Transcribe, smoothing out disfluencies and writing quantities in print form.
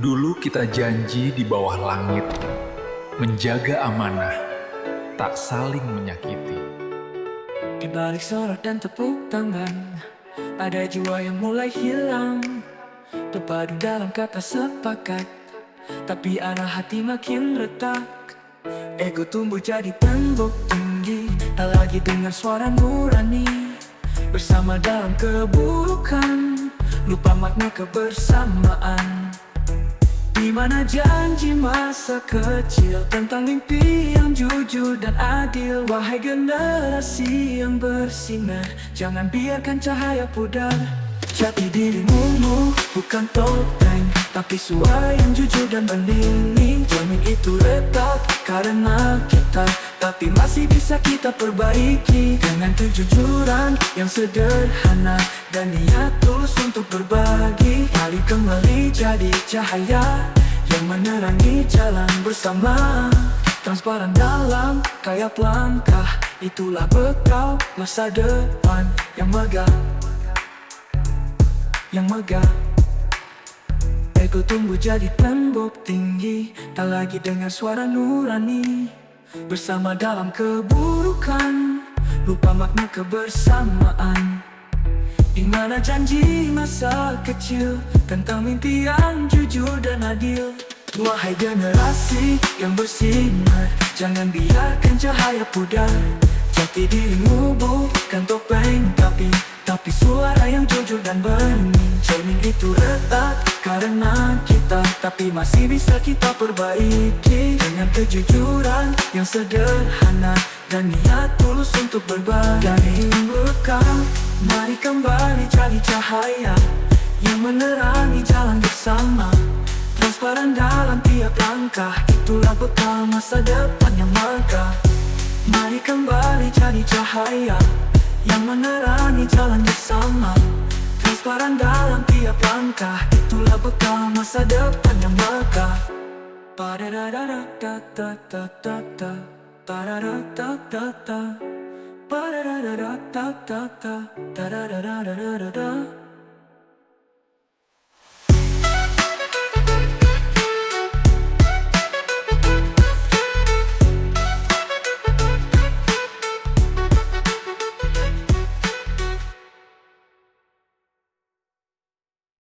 Dulu kita janji di bawah langit, menjaga amanah, tak saling menyakiti. Di balik sorot dan tepuk tangan, ada jiwa yang mulai hilang, terpadu dalam kata sepakat, tapi arah hati makin retak. Ego tumbuh jadi tembok tinggi, tak lagi dengan suara nurani. Bersama dalam keburukan, lupa makna kebersamaan. Di mana janji masa kecil tentang mimpi yang jujur dan adil. Wahai generasi yang bersinar, jangan biarkan cahaya pudar. Jati dirimu bukan topeng, tapi suara yang jujur dan berliling. Jamin itu retak karena kita, tapi masih bisa kita perbaiki. Dengan kejujuran yang sederhana dan niat tulus untuk berbagi. Mari kembali jadi cahaya yang menerangi jalan bersama. Transparan dalam kayak langkah, itulah bekal masa depan yang megah. Ego tumbuh jadi tembok tinggi, tak lagi dengar suara nurani. Bersama dalam keburukan, lupa makna kebersamaan. Di mana janji masa kecil tentang mimpi yang jujur dan adil. Wahai generasi yang bersinar, jangan biarkan cahaya pudar. Jati dirimu bukan topeng, tapi suara yang jujur dan bening. Jamin itu retak karena kita, tapi masih bisa kita perbaiki. Dengan kejujuran yang sederhana dan niat tulus untuk berbagi. Dari yang bekal, mari kembali jadi cahaya yang menerangi jalan bersama. Transparan dalam tiap langkah, itulah bekal masa depan yang megah. Mari kembali jadi cahaya yang menerangi jalan bersama. Transparan dalam tiap langkah, itulah bekal masa depan yang megah. Ba-da-da-da-da-da-da-da-da, ba-da-da-da-da-da, ba-da-da-da-da-da-da, da-da-da-da-da-da-da.